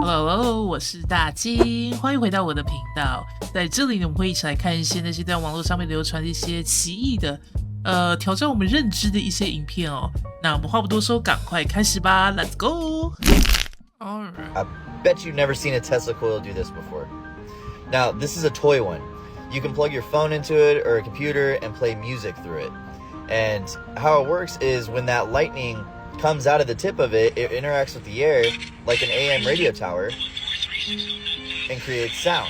Hello， 我是大金，欢迎回到我的频道。在这里呢，我们会一起来看一些那些在网络上面流传的一些奇异的，挑战我们认知的一些影片哦。那我们话不多说，赶快开始吧 ，Let's go！ Alright. I bet you've never seen a Tesla coil do this before. Now, this is a toy one. You can plug your phone into it or a computer and play music through it. And how it works is when that lightning comes out of the tip of it, it interacts with the air like an AM radio tower and creates sound.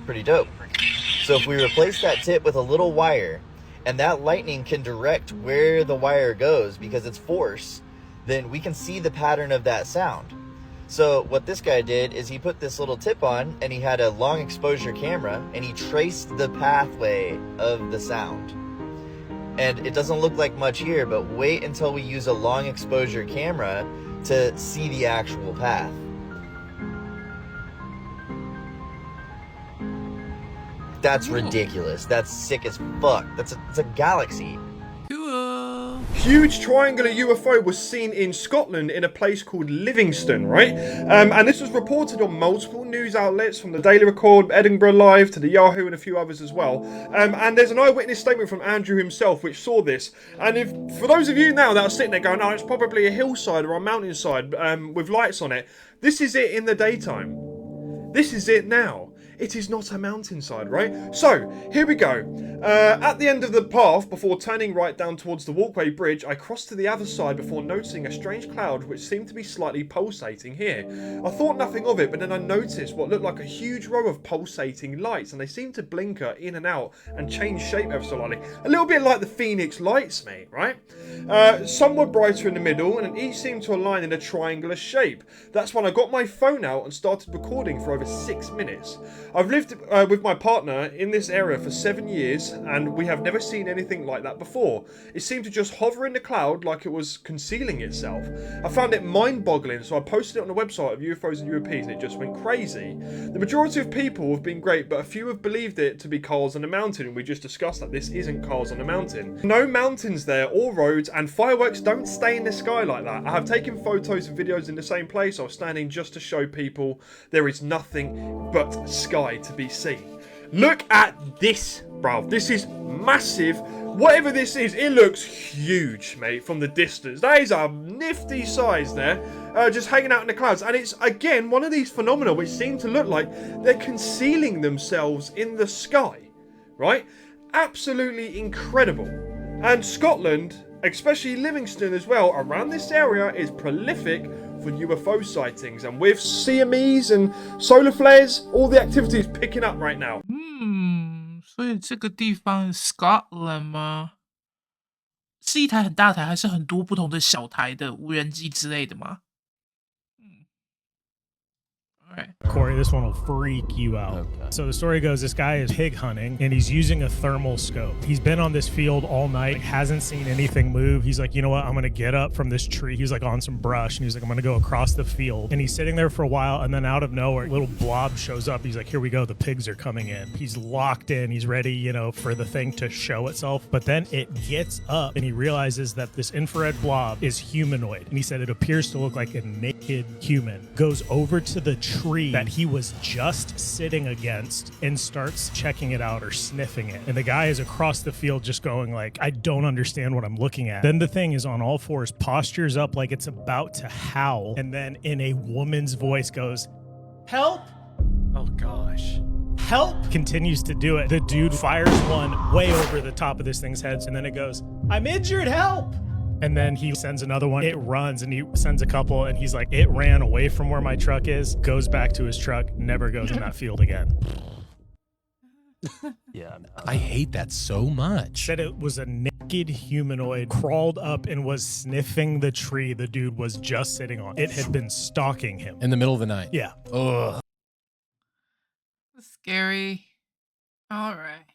Pretty dope. So if we replace that tip with a little wire, and that lightning can direct where the wire goes because it's force, then we can see the pattern of that sound. So what this guy did is he put this little tip on, and he had a long exposure camera, and he traced the pathway of the sound. And it doesn't look like much here, but wait until we use a long exposure camera to see the actual path. That's ridiculous. That's sick as fuck. It's a galaxy. Cool. Huge triangular UFO was seen in Scotland in a place called Livingston, right? And this was reported on multiple news outlets, from the Daily Record, Edinburgh Live, to the Yahoo, and a few others as well. And there's an eyewitness statement from Andrew himself which saw this. And if, for those of you now that are sitting there going, oh, it's probably a hillside or a mountainside with lights on it, this is it in the daytime. This is it now. It is not a mountainside, right? So, here we go. At the end of the path, before turning right down towards the walkway bridge, I crossed to the other side before noticing a strange cloud which seemed to be slightly pulsating here. I thought nothing of it, but then I noticed what looked like a huge row of pulsating lights, and they seemed to blinker in and out and change shape ever so slightly. A little bit like the Phoenix lights, mate, right? Some were brighter in the middle, and each seemed to align in a triangular shape. That's when I got my phone out and started recording for over 6 minutes. I've lived with my partner in this area for 7 years, and we have never seen anything like that before. It seemed to just hover in the cloud like it was concealing itself. I found it mind-boggling, so I posted it on the website of UFOs and UAPs, and it just went crazy. The majority of people have been great, but a few have believed it to be cars on a mountain, and we just discussed that this isn't cars on a mountain. No mountains there or roads, and fireworks don't stay in the sky like that. I have taken photos and videos in the same place I was standing just to show people there is nothing but sky to be seen. Look at this, bro. This is massive. Whatever this is, it looks huge, mate, from the distance. That is a nifty size there, just hanging out in the clouds. And it's, again, one of these phenomena which seem to look like they're concealing themselves in the sky, right? Absolutely incredible. And Scotland, especially Livingston as well, around this area is prolific for UFO sightings, and with CMEs and solar flares, all the activity is picking up right now. 所以这个地方 Scotland 吗？是一台很大台，还是很多不同的小台的无人机之类的吗？ Alright. Corey, this one will freak you out. Okay. So the story goes, this guy is pig hunting and he's using a thermal scope. He's been on this field all night, hasn't seen anything move. He's like, you know what? I'm going to get up from this tree. He's like on some brush, and he's like, I'm going to go across the field. And he's sitting there for a while, and then out of nowhere, a little blob shows up. He's like, here we go. The pigs are coming in. He's locked in. He's ready, you know, for the thing to show itself. But then it gets up and he realizes that this infrared blob is humanoid. And he said it appears to look like a naked human. Goes over to the tree that he was just sitting against and starts checking it out or sniffing it. And the guy is across the field just going like, I don't understand what I'm looking at. Then the thing is on all fours, postures up like it's about to howl, and then in a woman's voice goes, help! Oh gosh. Help! Continues to do it. The dude fires one way over the top of this thing's head, and then it goes, I'm injured, help! And then he sends another one. It runs, and he sends a couple, and he's like, it ran away from where my truck is, goes back to his truck, never goes in that field again. Yeah, I hate that so much. Said it was a naked humanoid, crawled up and was sniffing the tree the dude was just sitting on. It had been stalking him. In the middle of the night? Yeah. Ugh. Scary. Alright.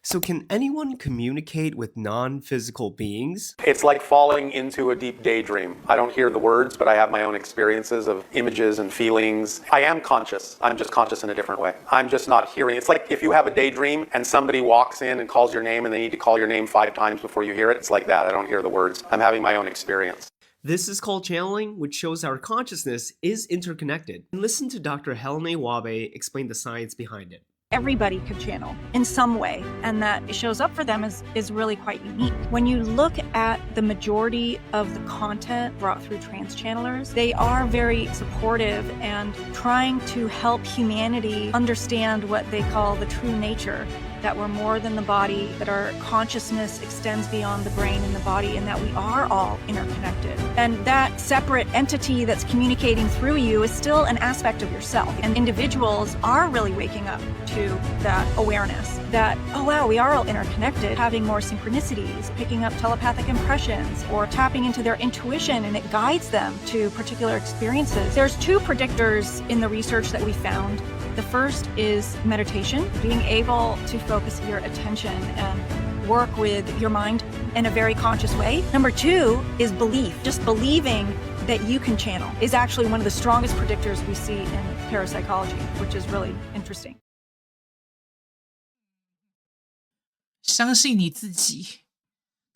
So can anyone communicate with non-physical beings? It's like falling into a deep daydream. I don't hear the words, but I have my own experiences of images and feelings. I am conscious. I'm just conscious in a different way. I'm just not hearing. It's like if you have a daydream and somebody walks in and calls your name and they need to call your name 5 times before you hear it. It's like that. I don't hear the words. I'm having my own experience. This is called channeling, which shows our consciousness is interconnected. And listen to Dr. Helene Wabe explain the science behind it. Everybody could channel in some way, and that it shows up for them is really quite unique. When you look at the majority of the content brought through trance channelers, they are very supportive and trying to help humanity understand what they call the true nature, that we're more than the body, that our consciousness extends beyond the brain and the body, and that we are all interconnected. And that separate entity that's communicating through you is still an aspect of yourself. And individuals are really waking up to that awareness that, oh wow, we are all interconnected, having more synchronicities, picking up telepathic impressions, or tapping into their intuition, and it guides them to particular experiences. There's two predictors in the research that we found. The first is meditation, being able to focus your attention and work with your mind in a very conscious way. Number two is belief. Just believing that you can channel is actually one of the strongest predictors we see in parapsychology, which is really interesting. 相信你自己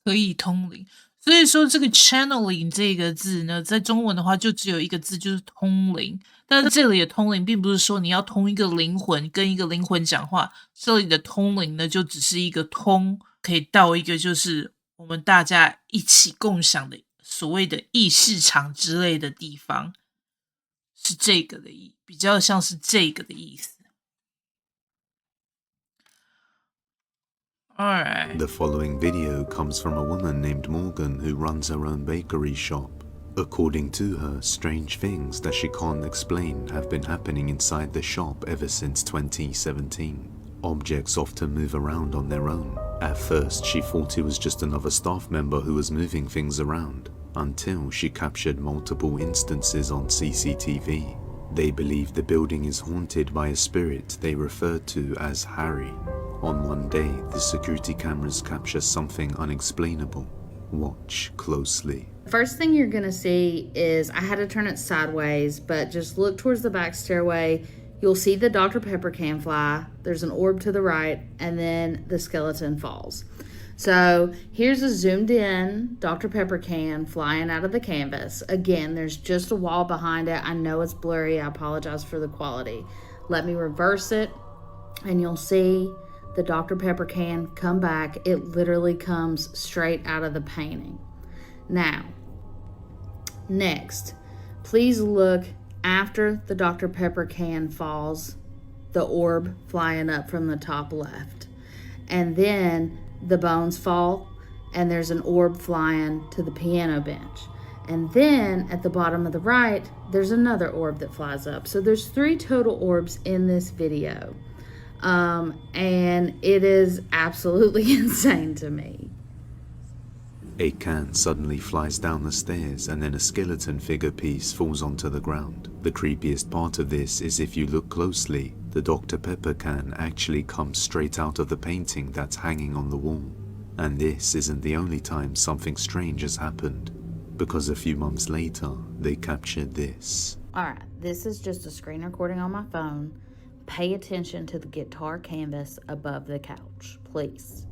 可以通灵。所以说这个 channeling 这个字呢，在中文的话就只有一个字，就是通灵。但是这里的通灵并不是说你要通一个灵魂跟一个灵魂讲话，这里的通灵呢就只是一个通，可以到一个就是我们大家一起共享的所谓的意识场之类的地方，是这个的意，比较像是这个的意思。Alright. The following video comes from a woman named Morgan who runs her own bakery shop. According to her, strange things that she can't explain have been happening inside the shop ever since 2017. Objects often move around on their own. At first, she thought it was just another staff member who was moving things around, until she captured multiple instances on CCTV. They believe the building is haunted by a spirit they refer to as Harry. On one day, the security cameras capture something unexplainable. Watch closely. First thing you're gonna see is, I had to turn it sideways, but just look towards the back stairway. You'll see the Dr. Pepper can fly. There's an orb to the right, and then the skeleton falls. So here's a zoomed in Dr. Pepper can flying out of the canvas. Again, there's just a wall behind it. I know it's blurry. I apologize for the quality. Let me reverse it, and you'll see the Dr. Pepper can come back. It literally comes straight out of the painting. Now, next, please look after the Dr. Pepper can falls, the orb flying up from the top left. And then the bones fall, and there's an orb flying to the piano bench. And then at the bottom of the right, there's another orb that flies up. So there's 3 total orbs in this video. And it is absolutely insane to me. A can suddenly flies down the stairs and then a skeleton figure piece falls onto the ground. The creepiest part of this is if you look closely, the Dr. Pepper can actually comes straight out of the painting that's hanging on the wall. And this isn't the only time something strange has happened, because a few months later, they captured this. Alright, this is just a screen recording on my phone. Pay attention to the guitar canvas above the couch, please.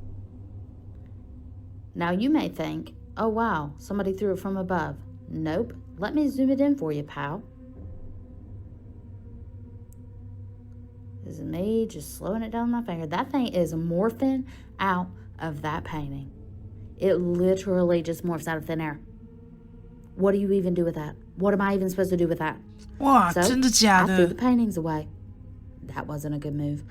Now you may think, oh wow, somebody threw it from above. Nope, let me zoom it in for you, pal. This is me just slowing it down with my finger. That thing is morphing out of that painting. It literally just morphs out of thin air. What do you even do with that? What am I even supposed to do with that? Wow, so, 真的假的? I threw the paintings away. That wasn't a good move.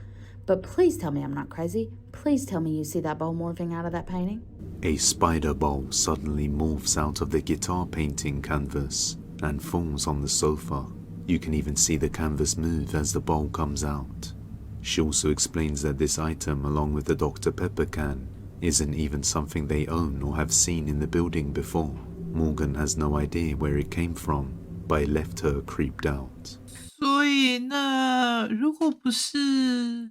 But please tell me I'm not crazy. Please tell me you see that bowl morphing out of that painting. A spider bowl suddenly morphs out of the guitar painting canvas and falls on the sofa. You can even see the canvas move as the bowl comes out. She also explains that this item, along with the Dr. Pepper can, isn't even something they own or have seen in the building before. Morgan has no idea where it came from, but it left her creeped out. 所以那如果不是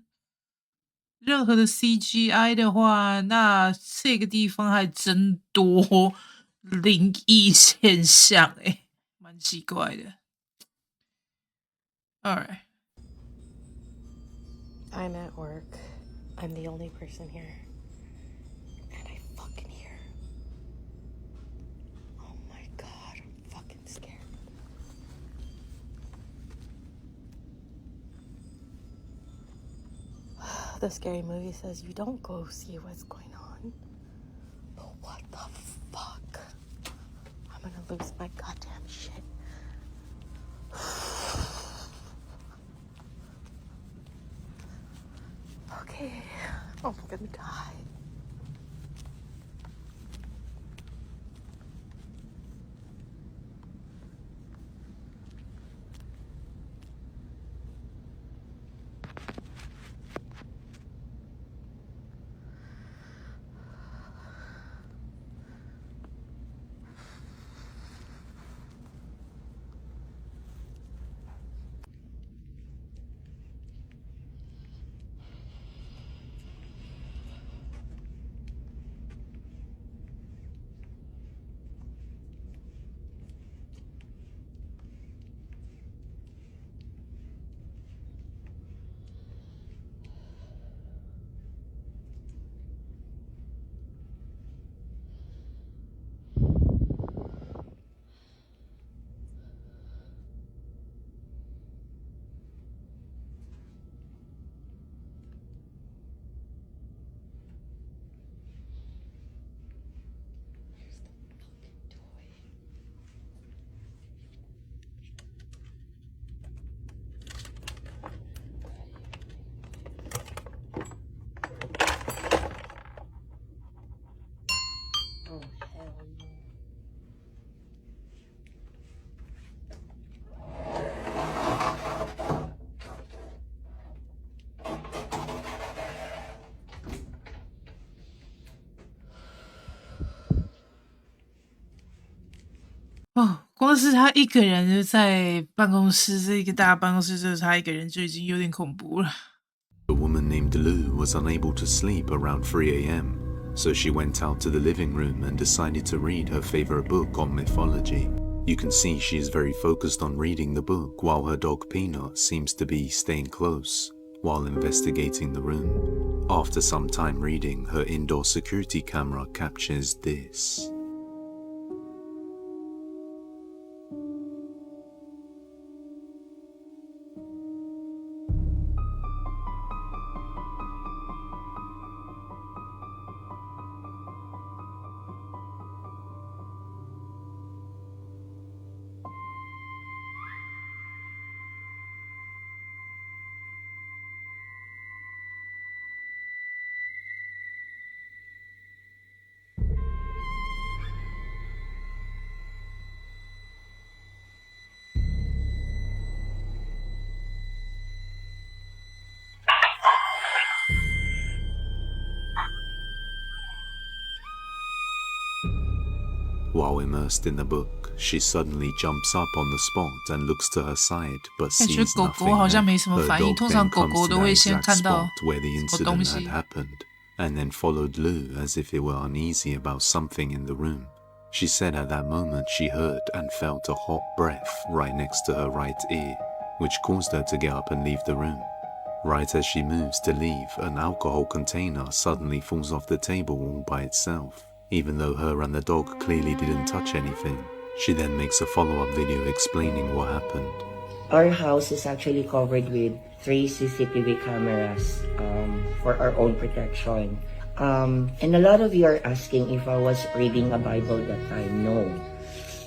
任何的 CGI 的话，那这个地方还真多灵异现象欸，蛮奇怪的。Alright. I'm at work. I'm the only person here. And I fucking hear. Oh my god. the scary movie says you don't go see what's going on. But what the fuck? I'm gonna lose my goddamn shit. Okay. Oh, I'm gonna die. Oh, hell no. 哦，光是他一个人就在办公室，这一个大办公室，就是他一个人就已经有点恐怖了。A woman named Lou was unable to sleep around 3 a.m., so she went out to the living room and decided to read her favorite book on mythology. You can see she is very focused on reading the book while her dog Peanut seems to be staying close while investigating the room. After some time reading, her indoor security camera captures this. While immersed in the book, she suddenly jumps up on the spot and looks to her side, but 感觉 sees 狗 nothing 狗好像 there. 没什么 Her 反应， dog 通常 then 狗 comes 狗 to 都会 that 先 exact 看到 spot where the 什么东 incident 西 had。happened, and then followed Lou as if it were uneasy about something in the room. She said at that moment she heard and felt a hot breath right next to her right ear, which caused her to get up and leave the room. Right as she moves to leave, an alcohol container suddenly falls off the table all by itself, even though her and the dog clearly didn't touch anything. She then makes a follow-up video explaining what happened. Our house is actually covered with 3 CCTV cameras for our own protection. And a lot of you are asking if I was reading a Bible that time. No.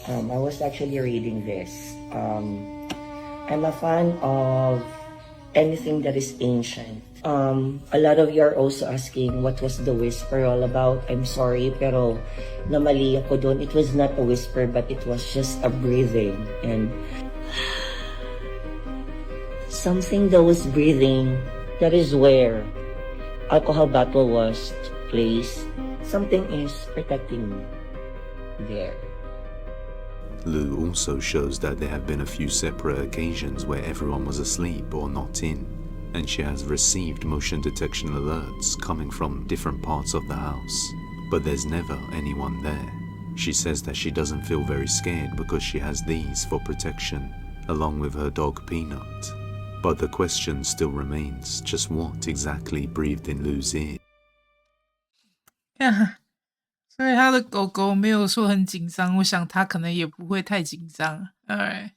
I was actually reading this. I'm a fan of anything that is ancient. A lot of you are also asking what was the whisper all about. I'm sorry, pero namali ako doon. It was not a whisper, but it was just a breathing. And something that was breathing, that is where alcohol bottle was placed. Something is protecting me there. Lou also shows that there have been a few separate occasions where everyone was asleep or not in, and she has received motion detection alerts coming from different parts of the house, but there's never anyone there. She says that she doesn't feel very scared because she has these for protection, along with her dog Peanut. But the question still remains, just what exactly breathed in Lou's ear? 所以他的狗狗没有说很紧张，我想他可能也不会太紧张。Alright.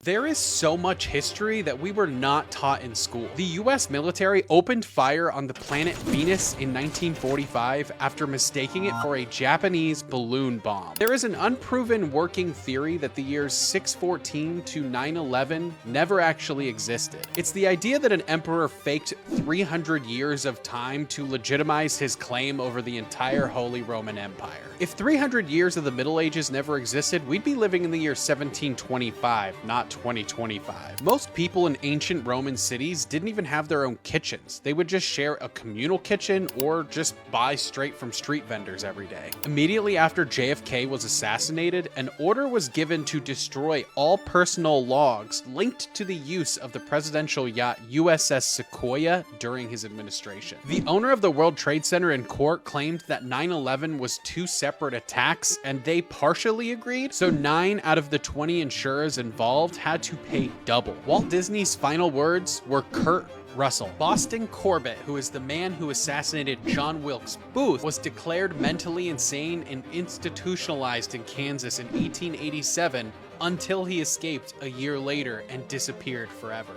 There is so much history that we were not taught in school. The US military opened fire on the planet Venus in 1945 after mistaking it for a Japanese balloon bomb. There is an unproven working theory that the years 614 to 911 never actually existed. It's the idea that an emperor faked 300 years of time to legitimize his claim over the entire Holy Roman Empire. If 300 years of the Middle Ages never existed, we'd be living in the year 1725, not 2025. Most people in ancient Roman cities didn't even have their own kitchens. They would just share a communal kitchen or just buy straight from street vendors every day. Immediately after JFK was assassinated, an order was given to destroy all personal logs linked to the use of the presidential yacht USS Sequoia during his administration. The owner of the World Trade Center in court claimed that 9/11 was 2 separate attacks, and they partially agreed, so 9 out of the 20 insurers involved had to pay double. Walt Disney's final words were Kurt Russell. Boston Corbett, who is the man who assassinated John Wilkes Booth, was declared mentally insane and institutionalized in Kansas in 1887 until he escaped a year later and disappeared forever.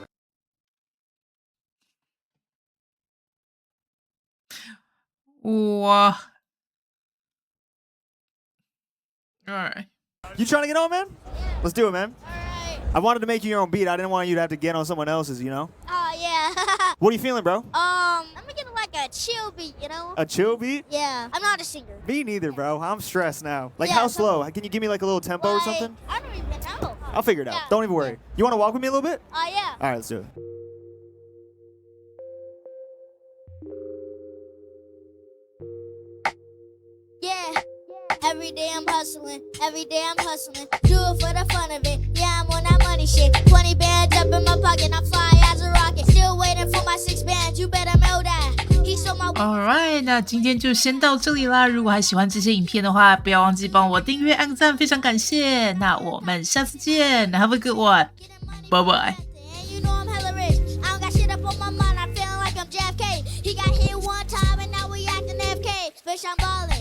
Wow. Alright. You trying to get on, man? Let's do it, man. Alright. I wanted to make you your own beat. I didn't want you to have to get on someone else's, you know? Oh, yeah. What are you feeling, bro? I'm gonna get like a chill beat, you know? A chill beat? Yeah. I'm not a singer. Me neither, bro. I'm stressed now. Like, Yeah, how so- slow? Can you give me like a little tempo or something? I don't even know. I'll figure it out. Yeah. Don't even worry. You want to walk with me a little bit? Oh, yeah. All right, let's do it. Yeah. Every day I'm hustling. Every day I'm hustling. Do it for the fun of it. Yeah, I'm on that money shit. 20 bands up in my pocket. I'm fly as a rocket. Still waiting for my 6 bands. You better know that. He stole my... Alright， 那今天就先到这里啦。如果还喜欢这些影片的话，不要忘记帮我订阅、按赞，非常感谢。那我们下次见 ，Have a good one， 拜拜。 You know I'm hella rich. I don't got shit up on my mind. I'm feeling like I'm JFK. He got hit one time and now we acting FK. Bitch, I'm ballin'.